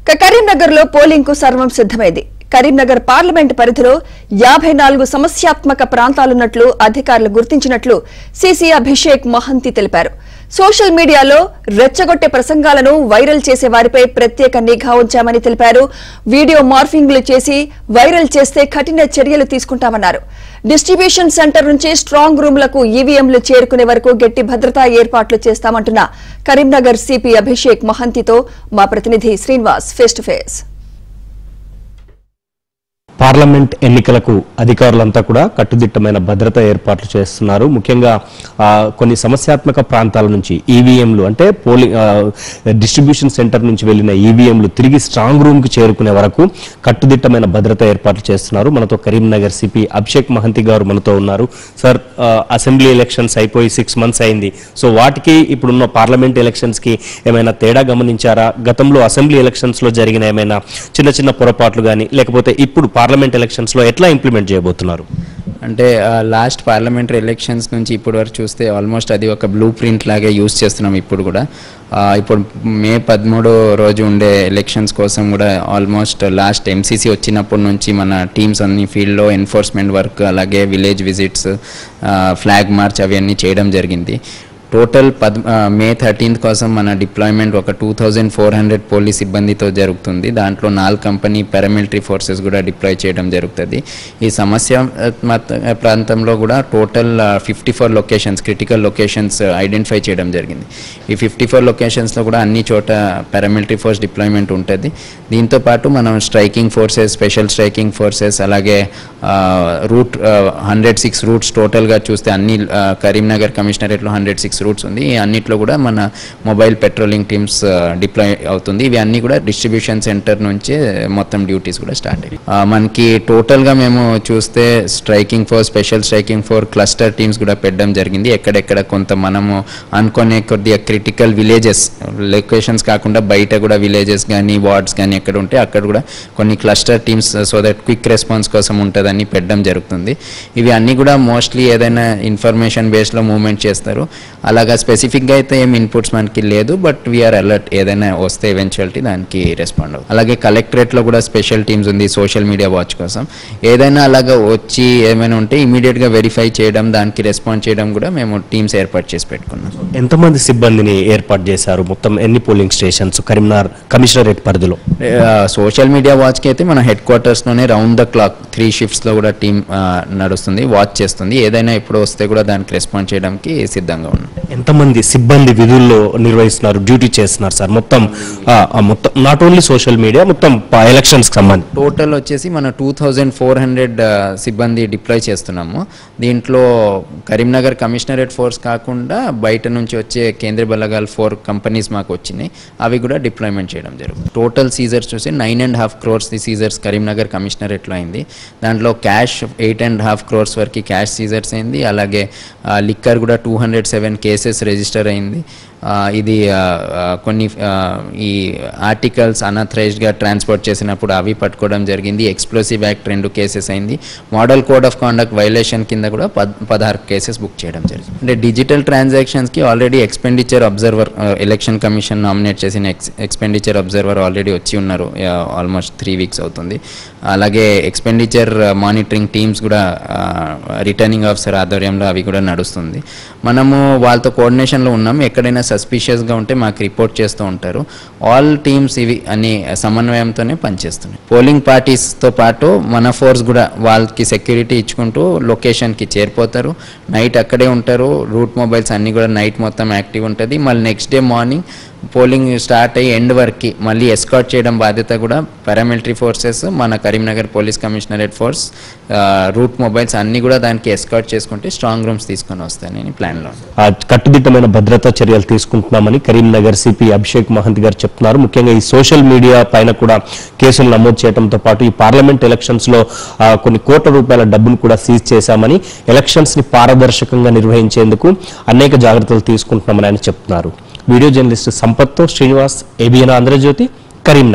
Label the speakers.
Speaker 1: కరీంనగర్ లో పోలింగ్ కు సర్వం సిద్ధమైంది. కరీంనగర్ పార్లమెంట్ పరిధిలో 54 సమస్యాత్మక ప్రాంతాలున్నట్లు అధికారులు గుర్తించినట్లు సీసీ అభిషేక్ మహంతి తెలిపారు. సోషల్ మీడియాలో రెచ్చగొట్టే ప్రసంగాలను వైరల్ చేసే వారిపై ప్రత్యేక నిఘా ఉంచామని తెలిపారు. వీడియో మార్ఫింగ్లు చేసి వైరల్ చేస్తే కఠిన చర్యలు తీసుకుంటామన్నారు. డిస్ట్రిబ్యూషన్ సెంటర్ నుంచి స్ట్రాంగ్ రూమ్లకు ఈవీఎంలు చేరుకునే వరకు గట్టి భద్రతా ఏర్పాట్లు చేస్తామంటున్న కరీంనగర్ సిపి అభిషేక్ మహంతితో మా ప్రతినిధి Srinivas face to face.
Speaker 2: Parliament ఎన్నికలకు అధికారులంతా కూడా కట్టుదిట్టమైన భద్రతా ఏర్పాట్లు చేస్తున్నారు. ముఖ్యంగా కొన్ని సమస్యాత్మక ప్రాంతాల నుంచి ఈవీఎంలు అంటే పోలింగ్ డిస్ట్రిబ్యూషన్ సెంటర్ నుంచి వెళ్లిన ఈవీఎంలు తిరిగి స్ట్రాంగ్ రూమ్ కి చేరుకునే వరకు కట్టుదిట్టమైన భద్రతా ఏర్పాట్లు చేస్తున్నారు. మనతో కరీంనగర్ సిపి అభిషేక్ మహంతి గారు మనతో ఉన్నారు. సార్, అసెంబ్లీ ఎలక్షన్స్ అయిపోయి 6 months అయింది. సో వాటికి ఇప్పుడున్న పార్లమెంట్ ఎలక్షన్స్ కి ఏమైనా తేడా గమనించారా? గతంలో అసెంబ్లీ ఎలక్షన్స్ లో జరిగిన ఏమైనా చిన్న చిన్న పొరపాట్లు గానీ లేకపోతే ఇప్పుడు పార్లమెంట్ ఎలక్షన్స్ లో ఎట్లా ఇంప్లిమెంట్ చేయబోతున్నారు?
Speaker 3: అంటే లాస్ట్ పార్లమెంటరీ ఎలక్షన్స్ నుంచి ఇప్పటి వరకు చూస్తే ఆల్మోస్ట్ అది ఒక బ్లూ ప్రింట్ లాగే యూజ్ చేస్తున్నాం. ఇప్పుడు కూడా ఇప్పుడు May 13 రోజు ఉండే ఎలక్షన్స్ కోసం కూడా ఆల్మోస్ట్ లాస్ట్ MCC వచ్చినప్పటి నుంచి మన టీమ్స్ అన్ని ఫీల్డ్లో ఎన్ఫోర్స్మెంట్ వర్క్ అలాగే విలేజ్ విజిట్స్ ఫ్లాగ్ మార్చ్ అవన్నీ చేయడం జరిగింది. టోటల్ May 13 కోసం మన డిప్లాయ్మెంట్ ఒక 2400 పోలీస్ సిబ్బందితో జరుగుతుంది. దాంట్లో 4 కంపెనీ పారామిలిటరీ ఫోర్సెస్ కూడా డిప్లాయ్ చేయడం జరుగుతుంది. ఈ సమస్య ప్రాంతంలో కూడా total 54 locations critical locations identify చేయడం జరిగింది. ఈ 54 లొకేషన్స్లో కూడా అన్ని చోట పారామిలిటరీ ఫోర్స్ డిప్లాయ్మెంట్ ఉంటుంది. దీంతో పాటు మనం striking forces, special striking forces అలాగే రూట్ 106 రూట్స్ టోటల్గా చూస్తే అన్ని కరీంనగర్ కమిషనరేట్లో 106 రూట్స్ ఉంది. ఈ అన్నిట్లో కూడా మన మొబైల్ పెట్రోలింగ్ టీమ్స్ డిప్లాయ్ అవుతుంది. ఇవి అన్ని కూడా డిస్ట్రిబ్యూషన్ సెంటర్ నుంచే మొత్తం డ్యూటీస్ కూడా స్టార్ట్ అయ్యాయి. మనకి టోటల్గా మేము చూస్తే striking force, special striking force, cluster teams కూడా పెట్టడం జరిగింది. ఎక్కడెక్కడ కొంత మనము అనుకునే కొద్దిగా క్రిటికల్ విలేజెస్ లొకేషన్స్ కాకుండా బయట కూడా విలేజెస్ కానీ వార్డ్స్ కానీ ఎక్కడ ఉంటే అక్కడ కూడా కొన్ని cluster teams so that quick response కోసం ఉంటుందని పెట్టడం జరుగుతుంది. ఇవి అన్నీ కూడా మోస్ట్లీ ఏదైనా ఇన్ఫర్మేషన్ బేస్లో మూవ్మెంట్ చేస్తారు. అలాగా స్పెసిఫిక్గా అయితే ఏం ఇన్పుట్స్ మనకి లేదు, బట్ వీఆర్ అలర్ట్. ఏదైనా వస్తే ఎవెన్చువాలిటీ దానికి రెస్పాండ్ అవుతుంది. అలాగే కలెక్టరేట్లో కూడా స్పెషల్ టీమ్స్ ఉంది సోషల్ మీడియా వాచ్ కోసం. ఏదైనా అలాగా వచ్చి ఏమైనా ఉంటే ఇమీడియట్గా వెరిఫై చేయడం, దానికి రెస్పాండ్ చేయడం కూడా మేము టీమ్స్ ఏర్పాటు చేసి పెట్టుకున్నాం.
Speaker 2: ఎంతమంది సిబ్బందిని ఏర్పాటు చేశారు? మొత్తం ఎన్ని పోలింగ్ స్టేషన్స్ కరీంనగర్ కమిషనరేట్ పరిధిలో?
Speaker 3: సోషల్ మీడియా వాచ్కి అయితే మన హెడ్ క్వార్టర్స్లోనే రౌండ్ ద క్లాక్ 3 shiftsలో కూడా టీం నడుస్తుంది, వాచ్ చేస్తుంది. ఏదైనా ఎప్పుడు వస్తే కూడా దానికి రెస్పాండ్ చేయడానికి సిద్ధంగా ఉన్నాం.
Speaker 2: ఎంతమంది సిబ్బంది విధుల్లో నిర్వహిస్తున్నారు, డ్యూటీ చేస్తున్నారు సార్? మొత్తం నాట్ ఓన్లీ సోషల్ మీడియా, మొత్తం ఎలక్షన్స్ సంబంధించి
Speaker 3: టోటల్ వచ్చేసి మన 2400 సిబ్బంది డిప్లాయ్ చేస్తున్నాము. దీంట్లో కరీంనగర్ కమిషనరేట్ ఫోర్స్ కాకుండా బయట నుంచి వచ్చే కేంద్ర బలగాలు 4 కంపెనీస్ మాకు వచ్చినాయి. అవి కూడా డిప్లాయ్మెంట్ చేయడం జరుగుతుంది. టోటల్ సీజర్స్ చూసి 9.5 crores సీజర్స్ కరీంనగర్ కమిషనరేట్లో అయింది. దాంట్లో క్యాష్ 8.5 crores వరకు క్యాష్ సీజర్స్ అయింది. అలాగే లిక్కర్ కూడా 207 కేసెస్ రిజిస్టర్ అయింది. ఇది కొన్ని ఈ ఆర్టికల్స్ అన్అథరైజ్డ్గా ట్రాన్స్పోర్ట్ చేసినప్పుడు అవి పట్టుకోవడం జరిగింది. ఎక్స్ప్లోసివ్ యాక్ట్ 2 కేసెస్ అయింది. Model code of conduct violation కింద కూడా 16 కేసెస్ బుక్ చేయడం జరిగింది. అంటే డిజిటల్ ట్రాన్సాక్షన్స్కి already expenditure observer, election commission nominate చేసిన ఎక్స్పెండిచర్ అబ్జర్వర్ ఆల్రెడీ వచ్చి ఉన్నారు. ఆల్మోస్ట్ 3 weeks అవుతుంది. అలాగే ఎక్స్పెండిచర్ మానిటరింగ్ టీమ్స్ కూడా రిటర్నింగ్ ఆఫీసర్ ఆధ్వర్యంలో అవి కూడా నడుస్తుంది. మనము వాళ్ళతో కోఆర్డినేషన్లో ఉన్నాము. ఎక్కడైనా సస్పిషియస్గా ఉంటే మాకు రిపోర్ట్ చేస్తూ ఉంటారు. ఆల్ టీమ్స్ ఇవి అన్ని సమన్వయంతోనే పనిచేస్తున్నాయి. పోలింగ్ పార్టీస్తో పాటు మన ఫోర్స్ కూడా వాళ్ళకి సెక్యూరిటీ ఇచ్చుకుంటూ లొకేషన్కి చేరిపోతారు. నైట్ అక్కడే ఉంటారు. రూట్ మొబైల్స్ అన్నీ కూడా నైట్ మొత్తం యాక్టివ్ ఉంటుంది. మళ్ళీ next day morning polling start అయ్యి ఎండ్ వరకు మళ్ళీ ఎస్కార్ట్ చేయడం బాధ్యత కూడా పారామిలిటరీ ఫోర్సెస్, మన Karimnagar police commissionerate force, route mobiles అన్నీ కూడా దానికి ఎస్కార్ట్ చేసుకుంటే స్ట్రాంగ్ రూమ్స్ తీసుకొని వస్తానని ప్లాన్లో.
Speaker 2: కట్టుదిట్టమైన భద్రతా చర్యలు తీసుకుంటున్నామని కరీంనగర్ సిపి అభిషేక్ మహంతి గారు చెప్తున్నారు. ముఖ్యంగా ఈ సోషల్ మీడియా పైన కూడా కేసులు నమోదు చేయడంతో పాటు ఈ పార్లమెంట్ ఎలక్షన్స్ లో కొన్ని కోట్ల రూపాయల డబ్బును కూడా సీజ్ చేశామని, ఎలక్షన్స్ ని పారదర్శకంగా నిర్వహించేందుకు అనేక జాగ్రత్తలు తీసుకుంటున్నామని ఆయన చెప్తున్నారు. వీడియో జర్నలిస్ట్ సంపత్తో శ్రీనివాస్, ABN ఆంధ్రజ్యోతి, కరీంనగర్.